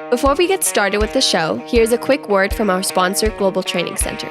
Before we get started with the show, here's a quick word from our sponsor, Global Training Center.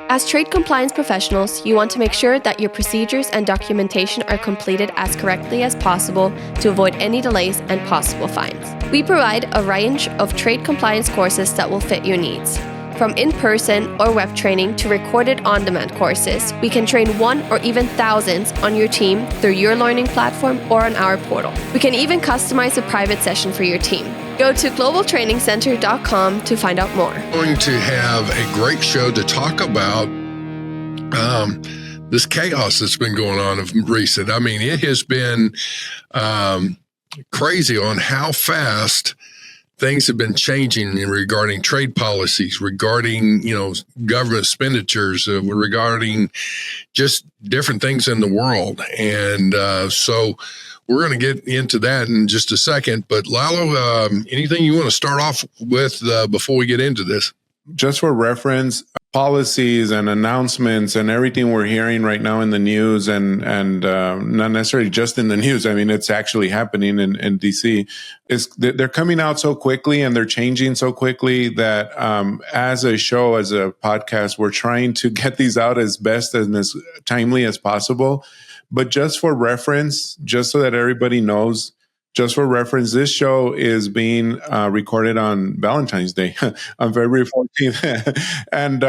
As trade compliance professionals, you want to make sure that your procedures and documentation are completed as correctly as possible to avoid any delays and possible fines. We provide a range of trade compliance courses that will fit your needs. From in-person or web training to recorded on-demand courses, we can train one or even thousands on your team through your learning platform or on our portal. We can even customize a private session for your team. Go to globaltrainingcenter.com to find out more. We're going to have a great show to talk about this chaos that's been going on of recent. I mean, it has been crazy on how fast things have been changing regarding trade policies, regarding, government expenditures, regarding just different things in the world. And so we're going to get into that in just a second. But Lalo, anything you want to start off with before we get into this? Just for reference, policies and announcements and everything we're hearing right now in the news and not necessarily just in the news. I mean, it's actually happening in DC. They're coming out so quickly and they're changing so quickly that as a show, as a podcast, we're trying to get these out as best and as timely as possible. But just for reference, just so that everybody knows, just for reference, this show is being recorded on Valentine's Day, on February 14th. And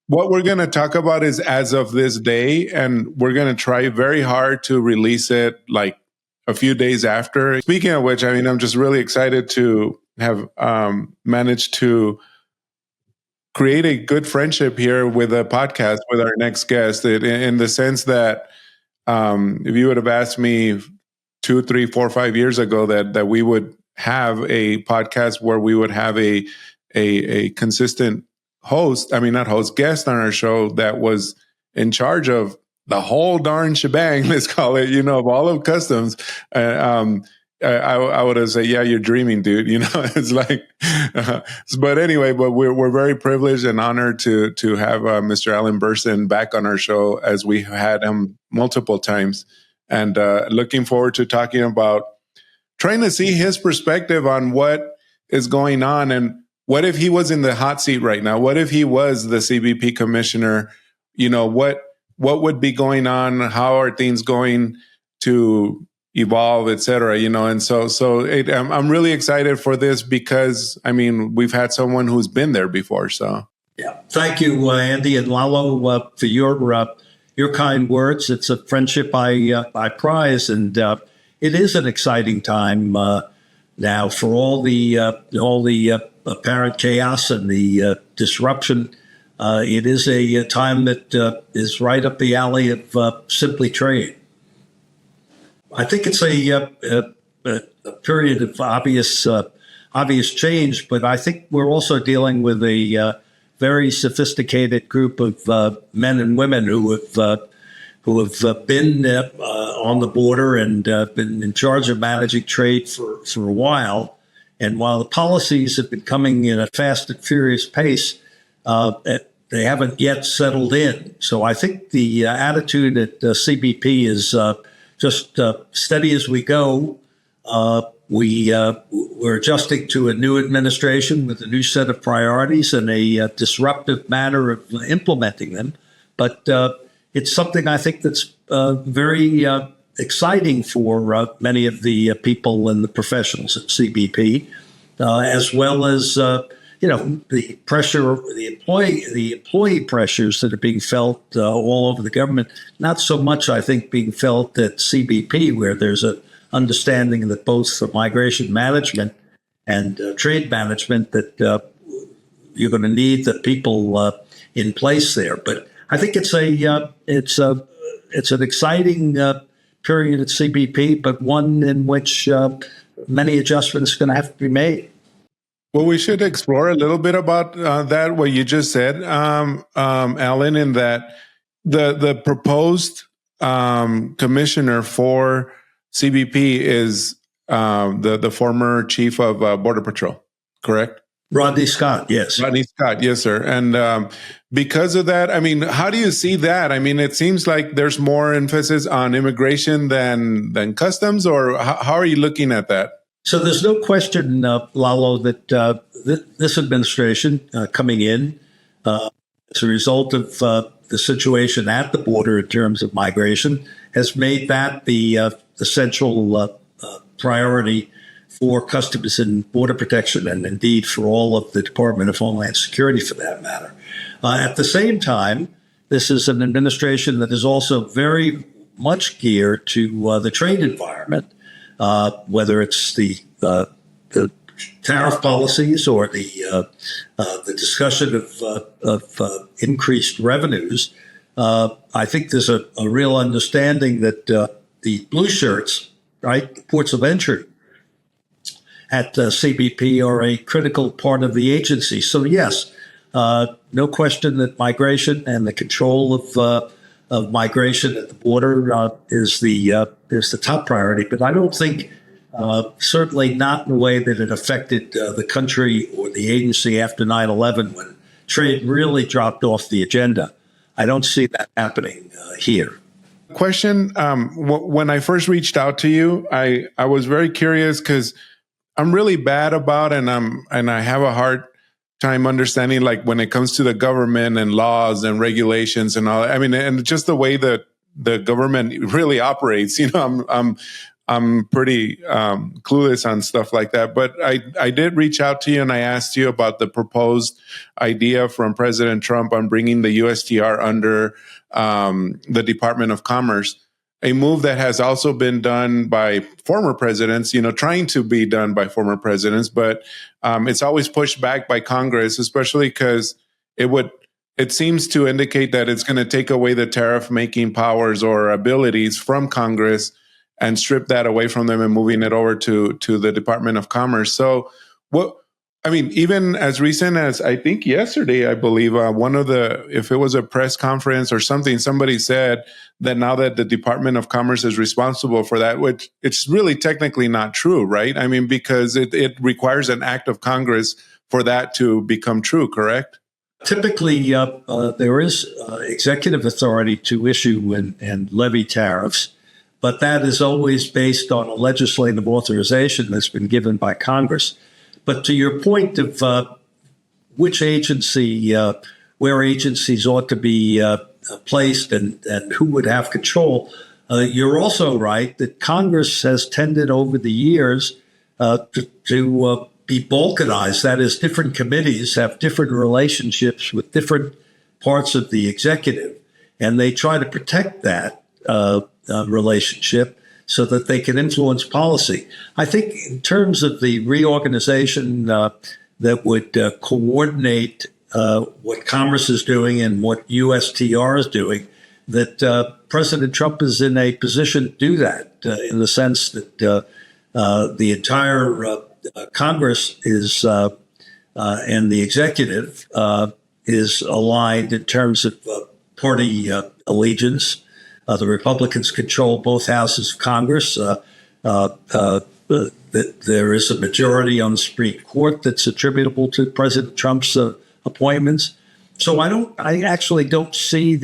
what we're going to talk about is as of this day, and we're going to try very hard to release it like a few days after. Speaking of which, I mean, I'm just really excited to have managed to create a good friendship here with a podcast with our next guest, in the sense that if you would have asked me 2, 3, 4, 5 years ago that we would have a podcast where we would have a consistent guest on our show that was in charge of the whole darn shebang, let's call it, of all of customs. I would have said, yeah, you're dreaming, dude. It's like, but anyway, we're very privileged and honored to have Mr. Alan Bersin back on our show, as we had him multiple times. And looking forward to talking about trying to see his perspective on what is going on, and what if he was in the hot seat right now? What if he was the CBP Commissioner? What would be going on? How are things going to evolve, et cetera? And so I'm really excited for this because, I mean, we've had someone who's been there before. So yeah, thank you, Andy and Lalo, for your kind words. It's a friendship I prize, and it is an exciting time now for all the apparent chaos and the disruption. It is a time that is right up the alley of simply trade. I think it's a period of obvious change, but I think we're also dealing with a very sophisticated group of men and women who have been on the border and been in charge of managing trade for a while. And while the policies have been coming in a fast and furious pace, they haven't yet settled in. So I think the attitude at CBP is just steady as we go. We're adjusting to a new administration with a new set of priorities and a disruptive manner of implementing them. But it's something I think that's very exciting for many of the people and the professionals at CBP, as well as the pressure, the employee pressures that are being felt all over the government. Not so much, I think, being felt at CBP, where there's a understanding that both for migration management and trade management that you're going to need the people in place there. But I think it's an exciting period at CBP, but one in which many adjustments are going to have to be made. Well, we should explore a little bit about that, what you just said, Alan, in that the proposed commissioner for CBP is the former chief of Border Patrol, correct? Rodney Scott, yes. Rodney Scott, yes, sir. And because of that, I mean, how do you see that? I mean, it seems like there's more emphasis on immigration than customs, or how are you looking at that? So there's no question, Lalo, that this administration coming in as a result of the situation at the border in terms of migration has made that the central priority for Customs and Border Protection, and indeed for all of the Department of Homeland Security for that matter. At the same time, this is an administration that is also very much geared to the trade environment, whether it's the tariff policies or the discussion of increased revenues. I think there's a real understanding that the blue shirts, right, the ports of entry at CBP are a critical part of the agency. So yes, no question that migration and the control of migration at the border is the top priority. But I don't think, certainly not in a way that it affected the country or the agency after 9/11, when trade really dropped off the agenda. I don't see that happening here. Question: when I first reached out to you, I was very curious because I'm really bad about, and I have a hard time understanding, like when it comes to the government and laws and regulations and all. I mean, and just the way that the government really operates. You know, I'm pretty clueless on stuff like that. But I did reach out to you and I asked you about the proposed idea from President Trump on bringing the USTR under the Department of Commerce, a move that has also been done by former presidents, you know, trying to be done by former presidents, but it's always pushed back by Congress, especially because it seems to indicate that it's going to take away the tariff making powers or abilities from Congress and strip that away from them and moving it over to the Department of Commerce. So even as recent as I think yesterday, I believe if it was a press conference or something, somebody said that now that the Department of Commerce is responsible for that, which it's really technically not true, right? I mean, because it requires an act of Congress for that to become true, correct? Typically, there is executive authority to issue and levy tariffs, but that is always based on a legislative authorization that's been given by Congress. But to your point of which agency, where agencies ought to be placed and who would have control, you're also right that Congress has tended over the years to be balkanized. That is, different committees have different relationships with different parts of the executive, and they try to protect that relationship so that they can influence policy. I think in terms of the reorganization that would coordinate what Commerce is doing and what USTR is doing, that President Trump is in a position to do that in the sense that the entire Congress is and the executive is aligned in terms of party allegiance. The Republicans control both houses of Congress. There is a majority on the Supreme Court that's attributable to President Trump's appointments. So I actually don't see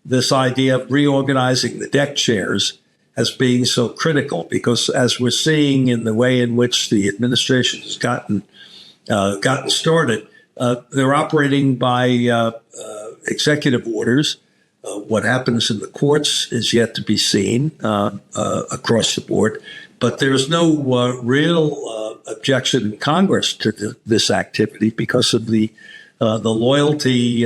this idea of reorganizing the deck chairs as being so critical, because as we're seeing in the way in which the administration has gotten started, they're operating by executive orders. What happens in the courts is yet to be seen across the board, but there's no real objection in Congress to this activity because of the loyalty,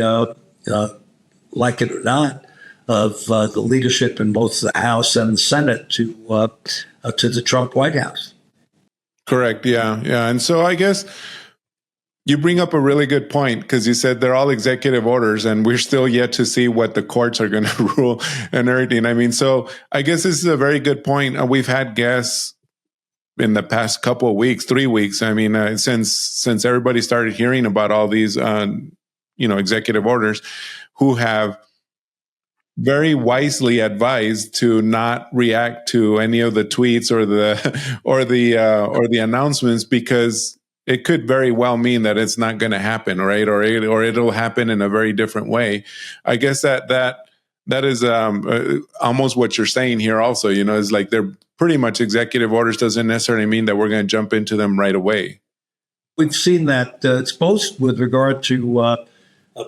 like it or not, of the leadership in both the House and the Senate to the Trump White House. Correct. Yeah. And so I guess you bring up a really good point, because you said they're all executive orders and we're still yet to see what the courts are going to rule and everything. I mean, so I guess this is a very good point. We've had guests in the past couple of weeks, 3 weeks. I mean, since everybody started hearing about all these, executive orders, who have very wisely advised to not react to any of the tweets or the announcements, because it could very well mean that it's not going to happen, right? Or it'll happen in a very different way. I guess that that is almost what you're saying here also, is like they're pretty much executive orders doesn't necessarily mean that we're going to jump into them right away. We've seen that it's both with regard to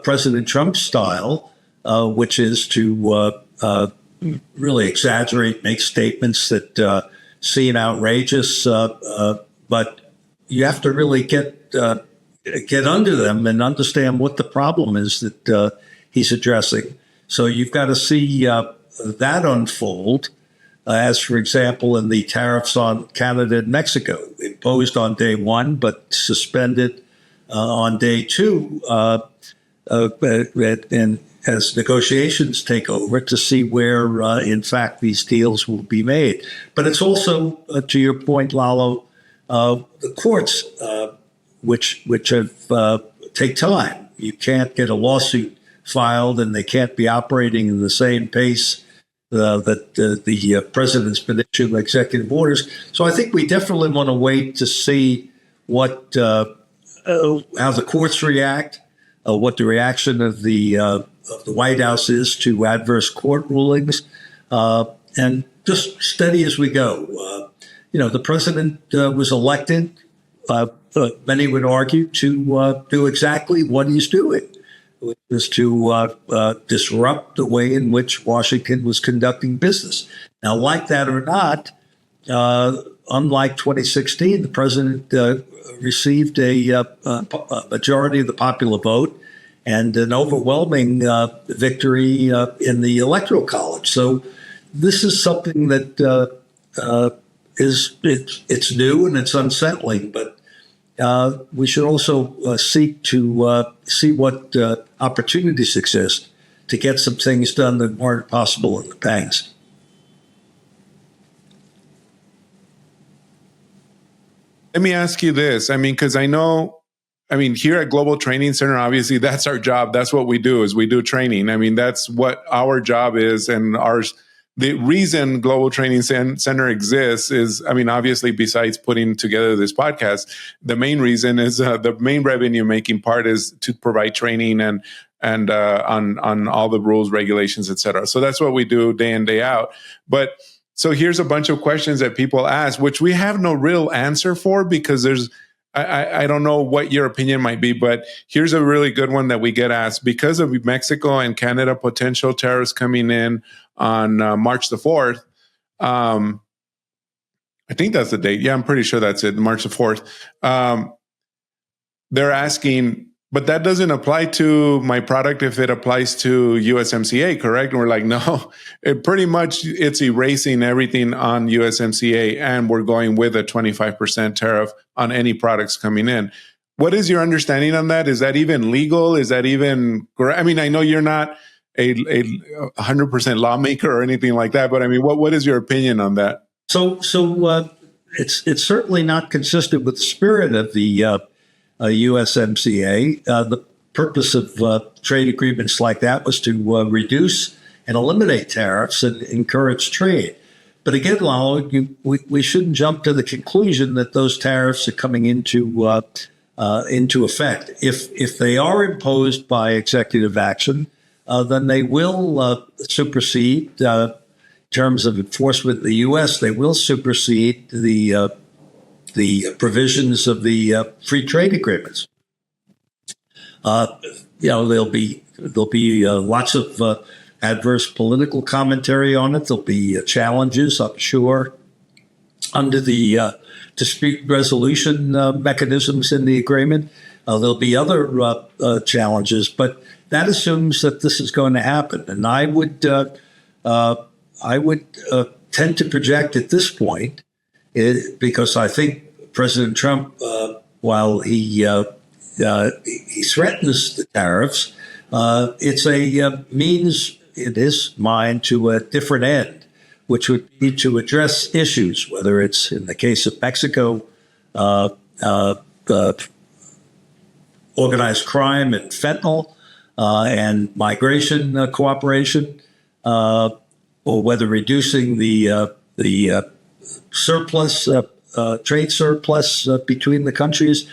President Trump's style, which is to really exaggerate, make statements that seem outrageous, but you have to really get under them and understand what the problem is that he's addressing. So you've got to see that unfold, as, for example, in the tariffs on Canada and Mexico, imposed on day one, but suspended on day two, and as negotiations take over to see where, in fact, these deals will be made. But it's also, to your point, Lalo, the courts, which have take time. You can't get a lawsuit filed, and they can't be operating in the same pace that the president's been issuing executive orders. So I think we definitely want to wait to see what how the courts react, what the reaction of the White House is to adverse court rulings, and just steady as we go. The president was elected, many would argue, to do exactly what he's doing, which is to disrupt the way in which Washington was conducting business. Now, like that or not, unlike 2016, the president received a majority of the popular vote and an overwhelming victory in the Electoral College. So this is something that it's new and it's unsettling, but we should also seek to see what opportunities exist to get some things done that weren't possible in the past. Let me ask you this. Because here at Global Training Center, obviously that's our job. That's what we do, is we do training. That's what our job is, and the reason Global Training Center exists is, obviously, besides putting together this podcast, the main reason is the main revenue making part is to provide training and on all the rules, regulations, et cetera. So that's what we do day in, day out. But so here's a bunch of questions that people ask, which we have no real answer for, because I don't know what your opinion might be, but here's a really good one that we get asked. Because of Mexico and Canada potential tariffs coming in on March the 4th, I think that's the date. Yeah, I'm pretty sure that's it, March the 4th. They're asking, but that doesn't apply to my product if it applies to USMCA, correct? And we're like, no, it's erasing everything on USMCA, and we're going with a 25% tariff on any products coming in. What is your understanding on that? Is that even legal? Is that even correct? I know you're not a 100% lawmaker or anything like that, but what is your opinion on that? So it's certainly not consistent with the spirit of the USMCA. The purpose of trade agreements like that was to reduce and eliminate tariffs and encourage trade. But again, Lalo, we shouldn't jump to the conclusion that those tariffs are coming into effect. If they are imposed by executive action, then they will supersede, in terms of enforcement in the U.S., they will supersede the provisions of the free trade agreements. There'll be lots of adverse political commentary on it. There'll be challenges, I'm sure, under the dispute resolution mechanisms in the agreement. There'll be other challenges, but that assumes that this is going to happen. And I would tend to project at this point, because I think President Trump, while he threatens the tariffs, it's a means in his mind to a different end, which would be to address issues, whether it's in the case of Mexico, organized crime and fentanyl, and migration cooperation, or whether reducing the surplus, trade surplus between the countries.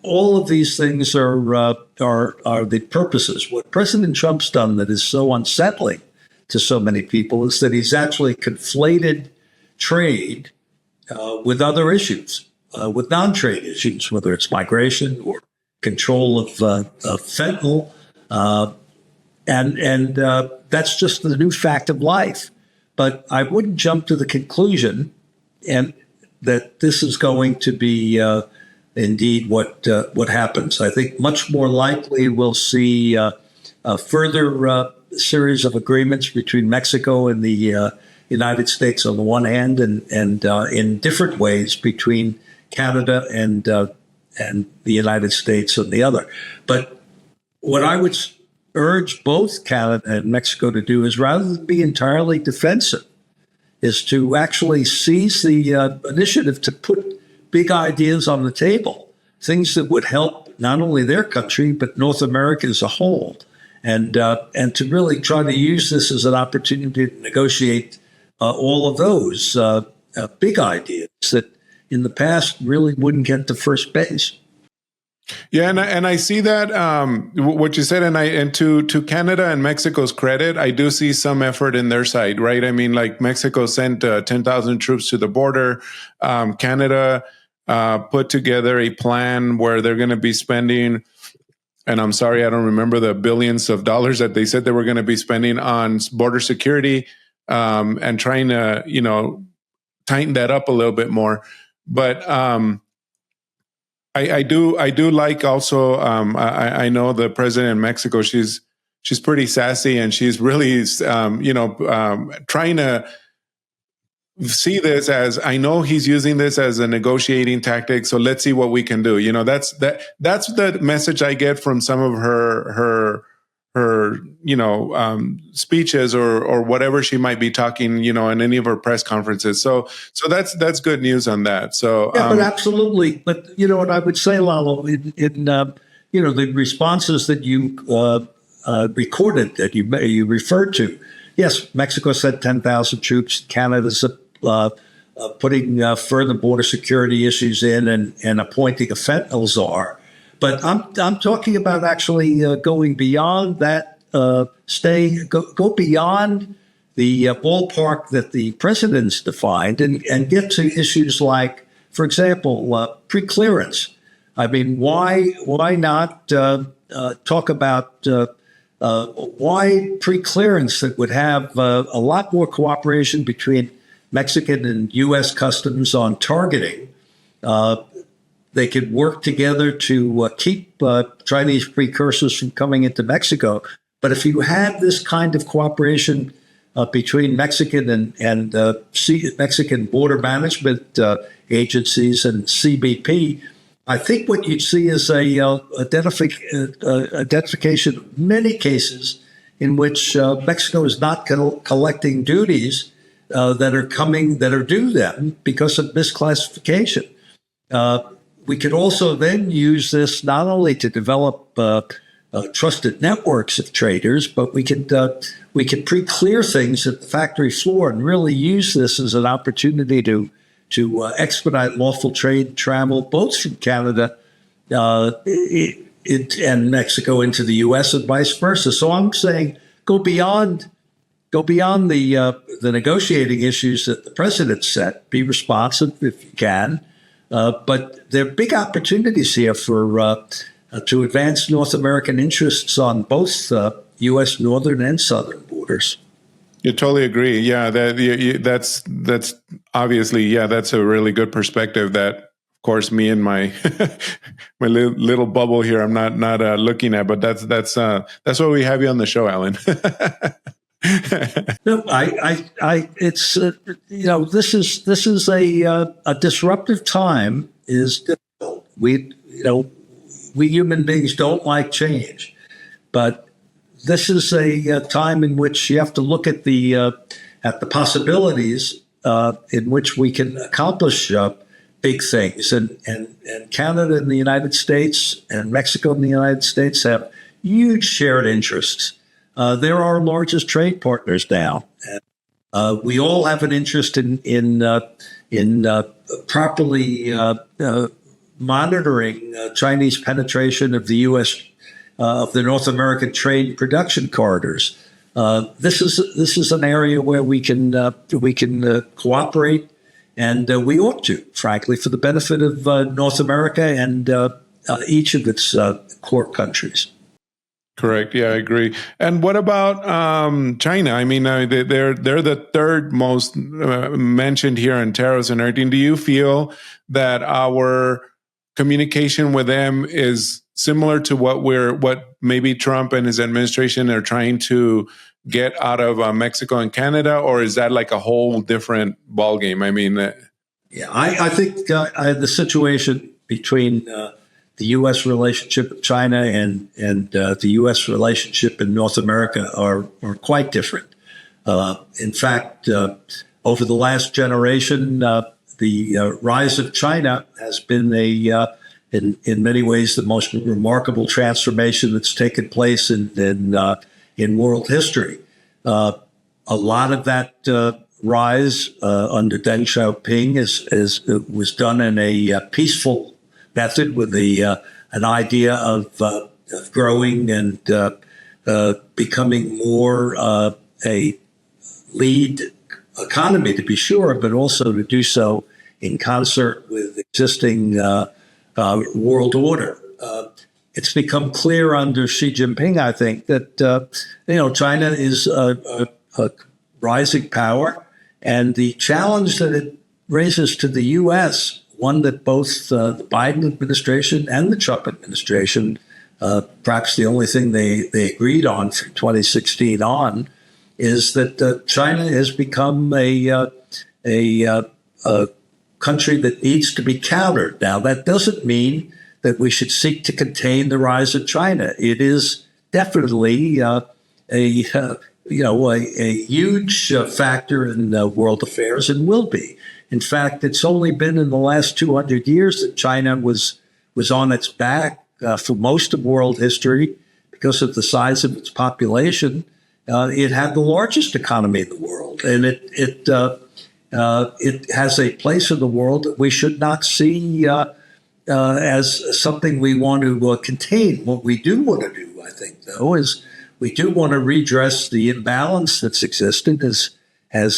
All of these things are the purposes. What President Trump's done that is so unsettling to so many people is that he's actually conflated trade with other issues, with non-trade issues, whether it's migration or control of fentanyl. And that's just the new fact of life. But I wouldn't jump to the conclusion and that this is going to be indeed what happens. I think much more likely we'll see a further series of agreements between Mexico and the United States on the one hand, and in different ways between Canada and the United States on the other. But what I would urge both Canada and Mexico to do is, rather than be entirely defensive, is to actually seize the initiative to put big ideas on the table, things that would help not only their country, but North America as a whole, and to really try to use this as an opportunity to negotiate all of those big ideas that in the past really wouldn't get to first base. Yeah, and I see that what you said, and to Canada and Mexico's credit, I do see some effort in their side, right? I mean, like Mexico sent 10,000 troops to the border. Canada put together a plan where they're going to be spending, and I'm sorry, I don't remember the billions of dollars that they said they were going to be spending on border security, and trying to, tighten that up a little bit more. But I do like also. I know the president in Mexico. She's pretty sassy, and she's really trying to see this as, I know he's using this as a negotiating tactic. So let's see what we can do. That's the message I get from some of her speeches or whatever she might be talking, in any of her press conferences. So that's good news on that. So yeah, but absolutely. But what I would say, Lalo, in the responses that you recorded that you referred to, yes, Mexico sent 10,000 troops. Canada's putting further border security issues in and appointing a fentanyl czar. But I'm talking about actually going beyond that, go beyond the ballpark that the president's defined and get to issues like, for example, pre-clearance. I mean, why not talk about why pre-clearance that would have a lot more cooperation between Mexican and U.S. customs on targeting. They could work together to keep Chinese precursors from coming into Mexico. But if you had this kind of cooperation between Mexican and Mexican border management agencies and CBP, I think what you'd see is a identification of many cases in which Mexico is not collecting duties that are due them because of misclassification. We could also then use this not only to develop trusted networks of traders, but we could pre-clear things at the factory floor and really use this as an opportunity to expedite lawful trade travel, both from Canada and Mexico into the U.S. and vice versa. So I'm saying go beyond the negotiating issues that the president set. Be responsive if you can. But there are big opportunities here for to advance North American interests on both U.S. northern and southern borders. You totally agree. Yeah, that's obviously, that's a really good perspective. That, of course, me and my my little bubble here, I'm not looking at. But that's why we have you on the show, Alan. No, it's this is a disruptive time. Is difficult. We human beings don't like change, but this is a time in which you have to look at the possibilities in which we can accomplish big things, and Canada and the United States and Mexico and the United States have huge shared interests. They're our largest trade partners now. We all have an interest in properly monitoring Chinese penetration of the U.S. Of the North American trade production corridors. This is an area where we can cooperate, and we ought to, frankly, for the benefit of North America and each of its core countries. Correct. Yeah, I agree. And what about China? I mean, they're the third most mentioned here in tariffs and everything. Do you feel that our communication with them is similar to what maybe Trump and his administration are trying to get out of Mexico and Canada, or is that like a whole different ballgame? I mean, yeah, I think the situation between the U.S. relationship with China and the U.S. relationship in North America are quite different. In fact, over the last generation, the rise of China has been in many ways the most remarkable transformation that's taken place in world history. A lot of that rise under Deng Xiaoping was done in a peaceful method with an idea of growing and becoming more a lead economy, to be sure, but also to do so in concert with existing world order. It's become clear under Xi Jinping, I think, that China is a rising power, and the challenge that it raises to the U.S., one that both the Biden administration and the Trump administration, perhaps the only thing they agreed on from 2016 on, is that China has become a country that needs to be countered. Now, that doesn't mean that we should seek to contain the rise of China. It is definitely a huge factor in world affairs, and will be. In fact, it's only been in the last 200 years that China was on its back for most of world history because of the size of its population. It had the largest economy in the world, and it has a place in the world that we should not see as something we want to contain. What we do want to do, I think, though, is we do want to redress the imbalance that's existed as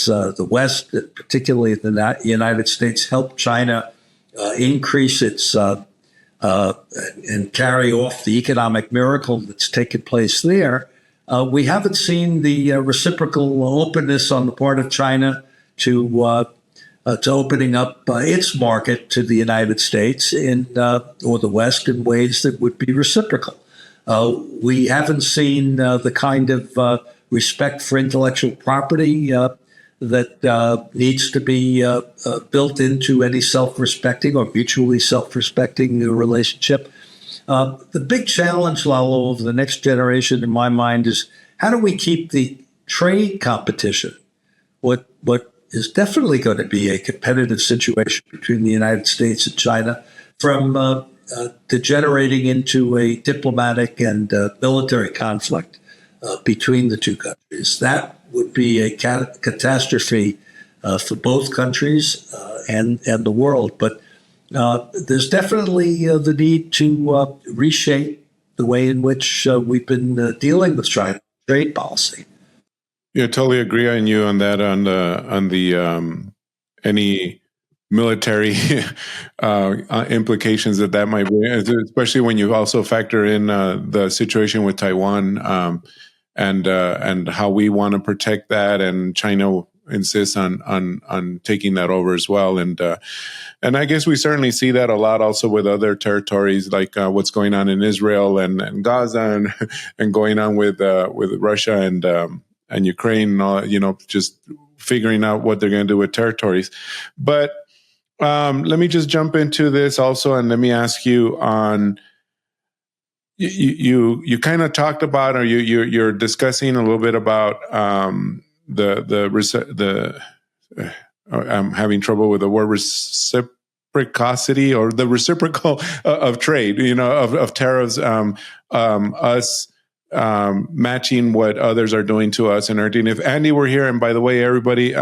the West, particularly the United States, helped China increase its and carry off the economic miracle that's taken place there. We haven't seen the reciprocal openness on the part of China to opening up its market to the United States or the West in ways that would be reciprocal. We haven't seen the kind of respect for intellectual property that needs to be built into any self-respecting or mutually self-respecting relationship. The big challenge, Lalo, of the next generation, in my mind, is how do we keep the trade competition, what is definitely going to be a competitive situation between the United States and China, from degenerating into a diplomatic and military conflict between the two countries. That would be a catastrophe for both countries and the world. But there's definitely the need to reshape the way in which we've been dealing with China trade policy. Yeah, totally agree on you on that. On the any military implications that might bring, especially when you also factor in the situation with Taiwan and how we want to protect that, and China insists on taking that over as well. And I guess we certainly see that a lot also with other territories, like what's going on in Israel and Gaza and going on with Russia and Ukraine, just figuring out what they're going to do with territories. But let me just jump into this also, and let me ask you on. You kind of talked about, or you're discussing a little bit about I'm having trouble with the word reciprocity, or the reciprocal of trade, of tariffs, us matching what others are doing to us and everything. If Andy were here, and by the way, everybody,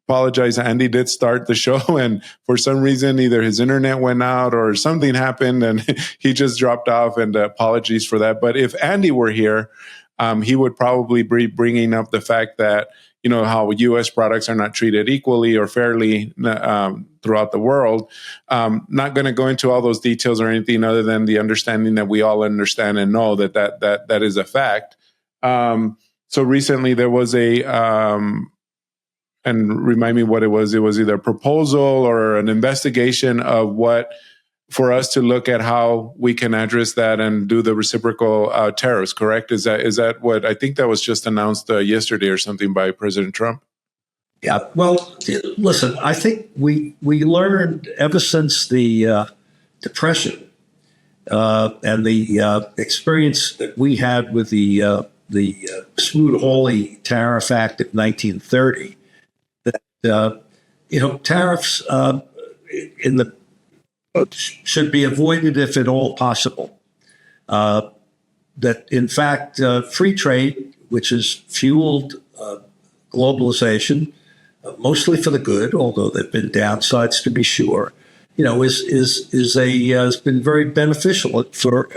apologize, Andy did start the show, and for some reason, either his internet went out or something happened, and he just dropped off, and apologies for that. But if Andy were here, he would probably be bringing up the fact that, how U.S. products are not treated equally or fairly throughout the world. Not going to go into all those details or anything other than the understanding that we all understand and know that is a fact. So recently there was and remind me what it was. It was either a proposal or an investigation of for us to look at how we can address that and do the reciprocal tariffs, correct? Is that what, I think that was just announced yesterday or something by President Trump? Yeah, well, listen, I think we learned ever since the Depression and the experience that we had with the Smoot-Hawley Tariff Act of 1930, that tariffs should be avoided if at all possible. That in fact, free trade, which has fueled globalization, mostly for the good, although there've been downsides to be sure, has been very beneficial for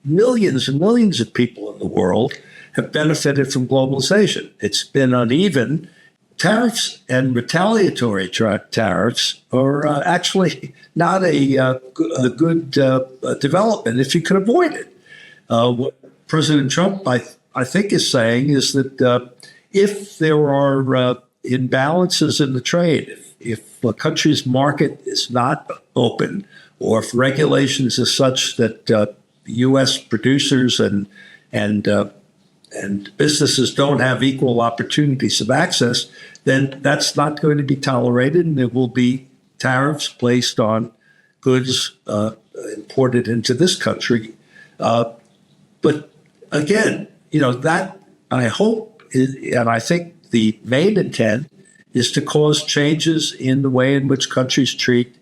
millions and millions of people in the world have benefited from globalization. It's been uneven. Tariffs and retaliatory tariffs are actually not a good development if you can avoid it. What President Trump, I think, is saying is that if there are imbalances in the trade, if a country's market is not open, or if regulations are such that U.S. producers and businesses don't have equal opportunities of access, then that's not going to be tolerated, and there will be tariffs placed on goods imported into this country. But again, that I hope and I think the main intent is to cause changes in the way in which countries treat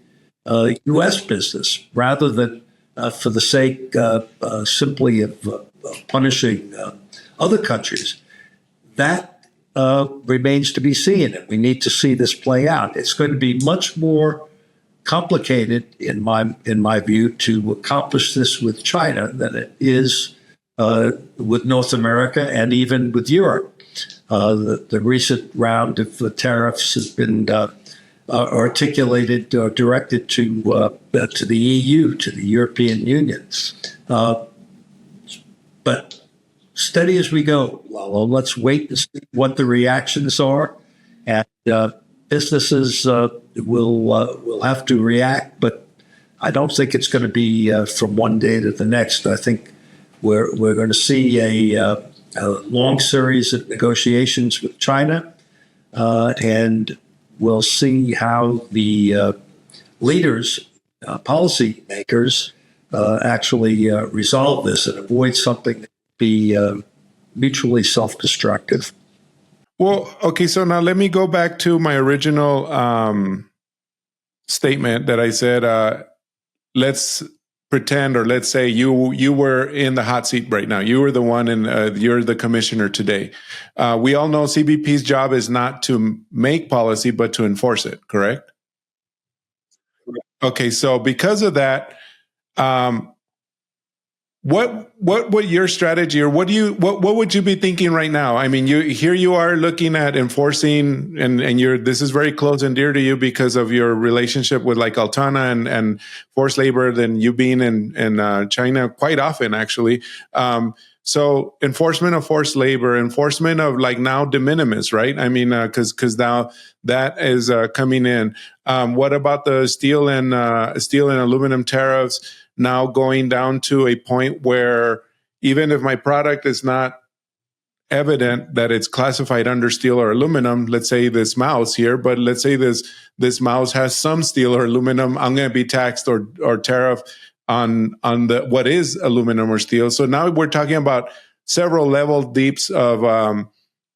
U.S. business, rather than for the sake simply of punishing other countries. That remains to be seen, and we need to see this play out. It's going to be much more complicated, in my view, to accomplish this with China than it is with North America and even with Europe. The recent round of tariffs has been articulated or directed to the EU, to the European Union. But steady as we go, Lalo. Let's wait to see what the reactions are, and businesses will have to react. But I don't think it's going to be from one day to the next. I think we're going to see a long series of negotiations with China, and we'll see how the leaders, policy makers, actually resolve this and avoid something that would be mutually self-destructive. Well, okay, so now let me go back to my original statement that I said, let's pretend, or let's say you were in the hot seat right now. You were the one, and you're the commissioner today. We all know CBP's job is not to make policy, but to enforce it, correct? Okay, so because of that, what would your strategy, or what would you be thinking right now? I mean, you are looking at enforcing, and this is very close and dear to you because of your relationship with like Altana and forced labor, than you being in China quite often, actually. So enforcement of forced labor, enforcement of like now de minimis, right? I mean, because now that is coming in. What about the steel and aluminum tariffs now going down to a point where even if my product is not evident that it's classified under steel or aluminum, let's say this mouse here, but let's say this mouse has some steel or aluminum, I'm going to be taxed or tariff on the what is aluminum or steel. So now we're talking about several level deeps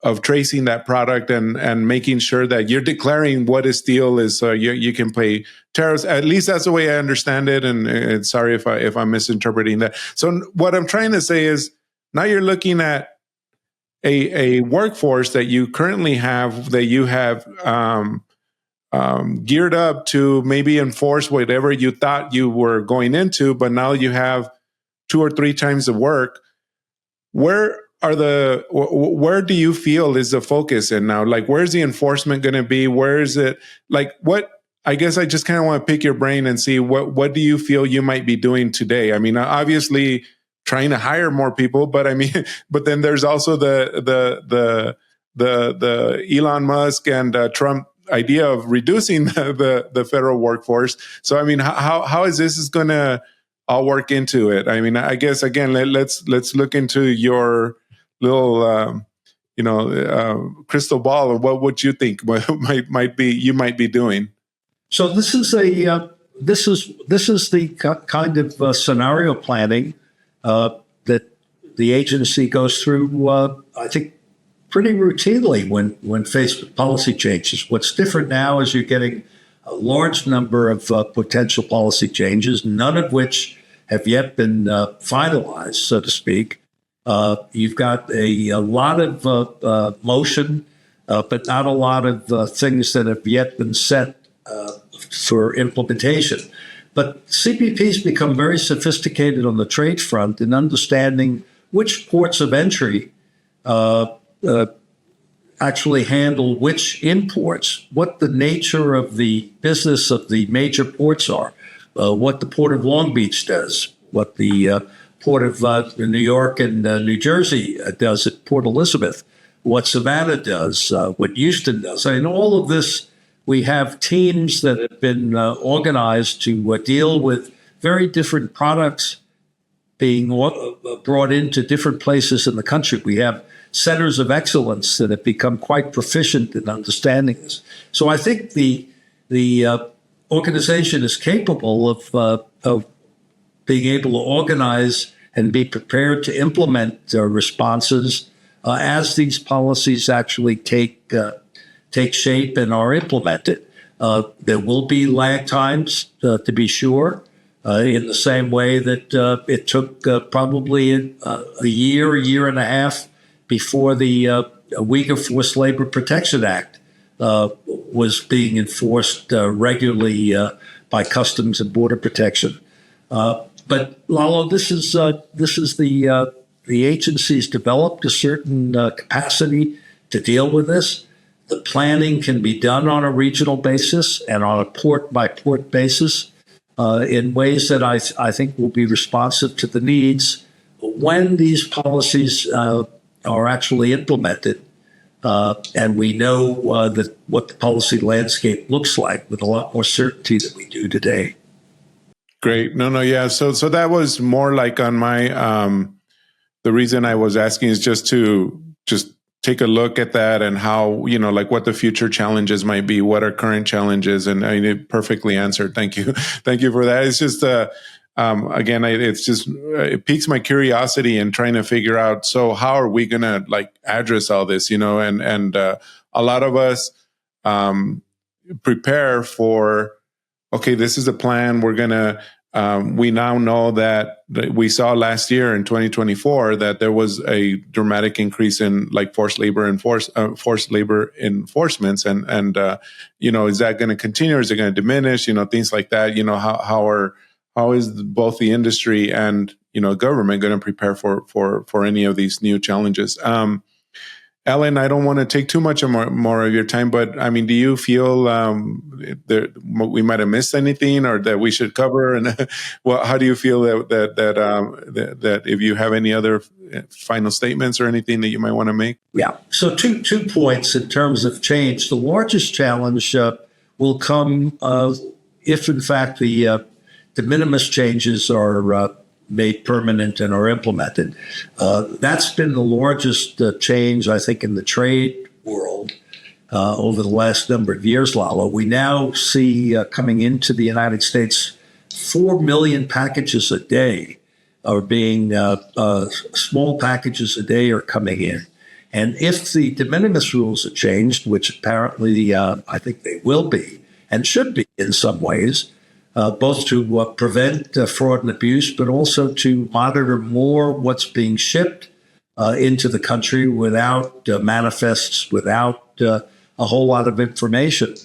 of tracing that product and making sure that you're declaring what is steel is, so you can pay tariffs. At least that's the way I understand it. And sorry if I'm misinterpreting that. So what I'm trying to say is, now you're looking at a workforce that you currently have, that you have geared up to maybe enforce whatever you thought you were going into, but now you have 2 or 3 times the work. where do you feel is the focus in now? Like, where's the enforcement going to be? Where is it? Like, what? I guess I just kind of want to pick your brain and see what do you feel you might be doing today? I mean, obviously trying to hire more people, but I mean, but then there's also the Elon Musk and Trump idea of reducing the federal workforce. So I mean, how is this going to all work into it? I mean, I guess again, let's look into your little crystal ball of what would you think might be doing. So this is the kind of scenario planning that the agency goes through. I think pretty routinely when faced with policy changes. What's different now is you're getting a large number of potential policy changes, none of which have yet been finalized, so to speak. You've got a lot of motion, but not a lot of things that have yet been set for implementation. But CBP's become very sophisticated on the trade front in understanding which ports of entry actually handle which imports, what the nature of the business of the major ports are, what the Port of Long Beach does, what the Port of New York and New Jersey does at Port Elizabeth, what Savannah does, what Houston does. I mean, all of this, we have teams that have been organized to deal with very different products being brought into different places in the country. We have centers of excellence that have become quite proficient in understanding this. So I think the organization is capable of being able to organize and be prepared to implement responses as these policies actually take shape and are implemented. There will be lag times, to be sure, in the same way that it took probably a year and a half before the Uyghur Forced Labor Protection Act was being enforced regularly by Customs and Border Protection. But Lalo, this is the agency's developed a certain capacity to deal with this. The planning can be done on a regional basis and on a port-by-port basis in ways that I think will be responsive to the needs when these policies are actually implemented. And we know what the policy landscape looks like with a lot more certainty than we do today. Great. Yeah. So that was more like on my, the reason I was asking is just to take a look at that and how, like what the future challenges might be, what are current challenges. And I it perfectly answered. Thank you. Thank you for that. It's just, again, it piques my curiosity in trying to figure out, so how are we going to like address all this, and a lot of us, prepare for, okay, this is a plan. We're going to, we now know that we saw last year in 2024 that there was a dramatic increase in like forced labor enforcements, and is that going to continue or is it going to diminish? Things like that. How is both the industry and government going to prepare for any of these new challenges? Alan, I don't want to take too much more of your time, but I mean, do you feel we might have missed anything or that we should cover? And well, how do you feel that if you have any other final statements or anything that you might want to make? Yeah. So two points in terms of change. The largest challenge will come if, in fact, the minimis changes are made permanent and are implemented. That's been the largest change, I think, in the trade world over the last number of years, Lalo. We now see coming into the United States, 4 million packages a day are being, small packages a day are coming in. And if the de minimis rules are changed, which apparently I think they will be and should be in some ways, both to prevent fraud and abuse, but also to monitor more what's being shipped into the country without manifests, without a whole lot of information.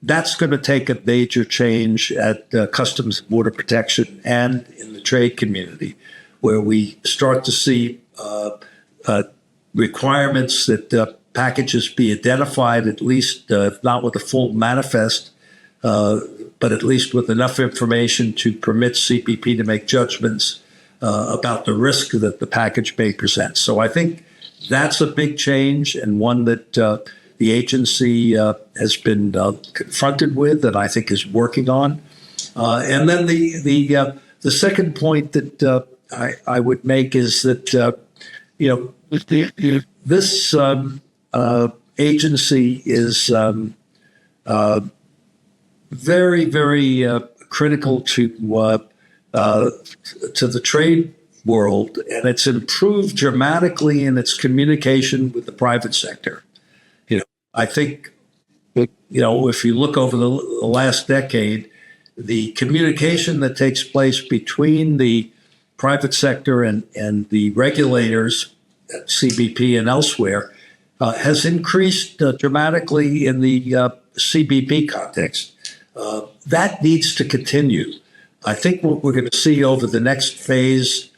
That's going to take a major change at Customs and Border Protection and in the trade community, where we start to see requirements that packages be identified, at least if not with a full manifest, but at least with enough information to permit CBP to make judgments about the risk that the package may present. So I think that's a big change, and one that the agency has been confronted with, and I think is working on. And then the second point that I would make is that this agency is very, very critical to the trade world, and it's improved dramatically in its communication with the private sector. I think, if you look over the last decade, the communication that takes place between the private sector and the regulators at CBP and elsewhere has increased dramatically in the CBP context. That needs to continue. I think what we're going to see over the next phase,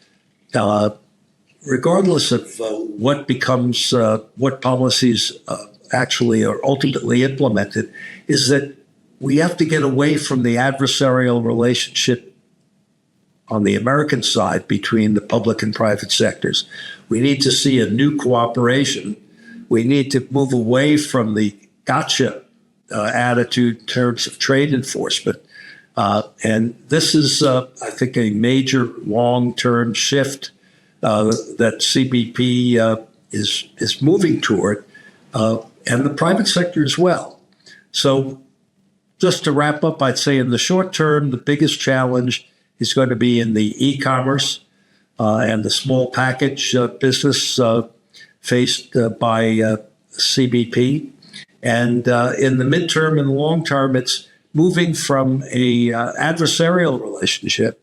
regardless of what becomes, what policies actually are ultimately implemented, is that we have to get away from the adversarial relationship on the American side between the public and private sectors. We need to see a new cooperation. We need to move away from the gotcha attitude in terms of trade enforcement. And this is, I think, a major long-term shift that CBP is moving toward, and the private sector as well. So just to wrap up, I'd say in the short term, the biggest challenge is going to be in the e-commerce and the small package business faced by CBP. And in the midterm and the long term, it's moving from a adversarial relationship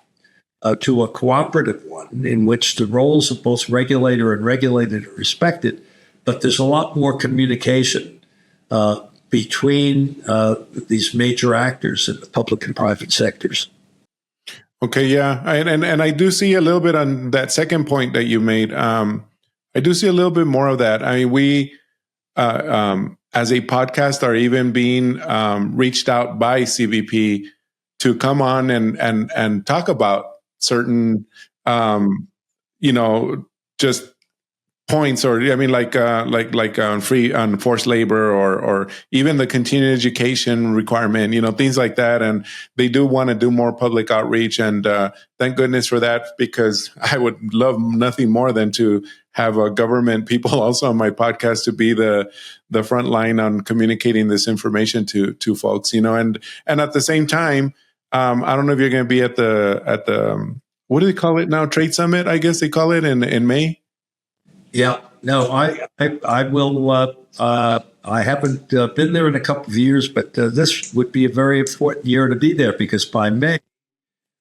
to a cooperative one in which the roles of both regulator and regulated are respected. But there's a lot more communication between these major actors in the public and private sectors. Okay, yeah. And I do see a little bit on that second point that you made. I do see a little bit more of that. I mean, we, as a podcast, are even being reached out by CBP to come on and talk about certain, just points, or I mean, like on forced labor, or even the continuing education requirement, things like that. And they do want to do more public outreach, and thank goodness for that, because I would love nothing more than to have government people also on my podcast to be the front line on communicating this information to folks, and at the same time, I don't know if you're going to be at the what do they call it now? Trade Summit, I guess they call it in May. Yeah, no, I will. I haven't been there in a couple of years, but this would be a very important year to be there, because by May,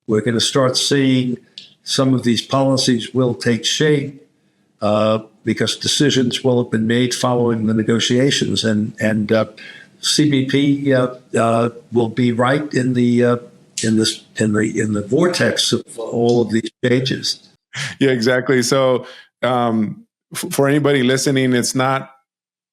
we're going to start seeing some of these policies will take shape because decisions will have been made following the negotiations, and CBP will be right in the vortex of all of these changes. Yeah, exactly. So. For anybody listening, it's not,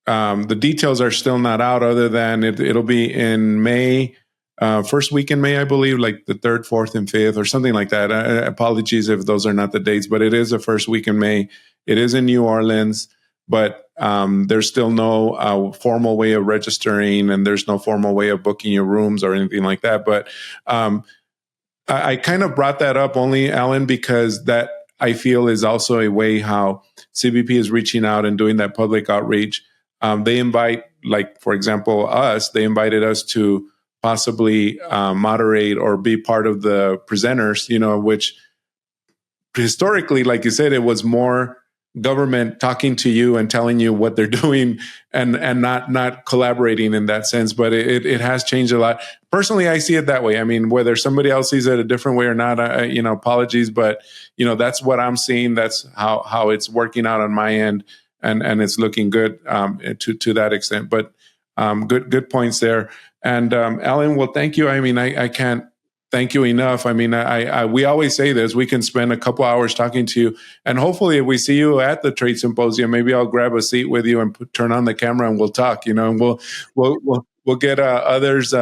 the details are still not out, other than it'll be in May, first week in May, I believe, like the 3rd, 4th, and 5th, or something like that. Apologies if those are not the dates, but it is the first week in May. It is in New Orleans, but there's still no formal way of registering, and there's no formal way of booking your rooms or anything like that. But I kind of brought that up only, Alan, because that I feel is also a way how CBP is reaching out and doing that public outreach. They invite, like, for example, they invited us to possibly moderate or be part of the presenters, which historically, like you said, it was more government talking to you and telling you what they're doing, and not collaborating in that sense. But it has changed a lot. Personally, I see it that way. I mean, whether somebody else sees it a different way or not, apologies, but that's what I'm seeing. That's how it's working out on my end, and it's looking good to that extent. But good points there. And Alan, well, thank you. I mean, I can't thank you enough. I mean, we always say this, we can spend a couple hours talking to you, and hopefully if we see you at the trade symposium, maybe I'll grab a seat with you and turn on the camera and we'll talk, and we'll get others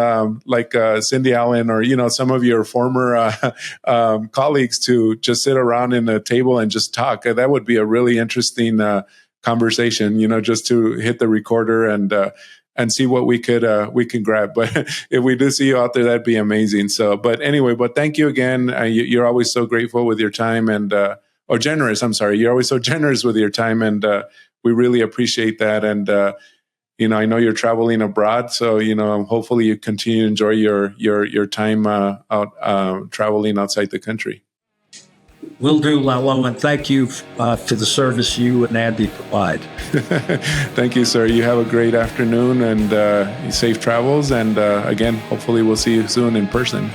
like Cindy Allen or, some of your former colleagues to just sit around in a table and just talk. That would be a really interesting conversation, just to hit the recorder and see what we can grab. But if we do see you out there, that'd be amazing. So, but anyway, thank you again. You're always so grateful with your time or generous. I'm sorry. You're always so generous with your time, and we really appreciate that. And I know you're traveling abroad, so hopefully you continue to enjoy your time out traveling outside the country. Will do, Lalo, and thank you for the service you and Andy provide. Thank you, sir. You have a great afternoon and safe travels. And again, hopefully we'll see you soon in person.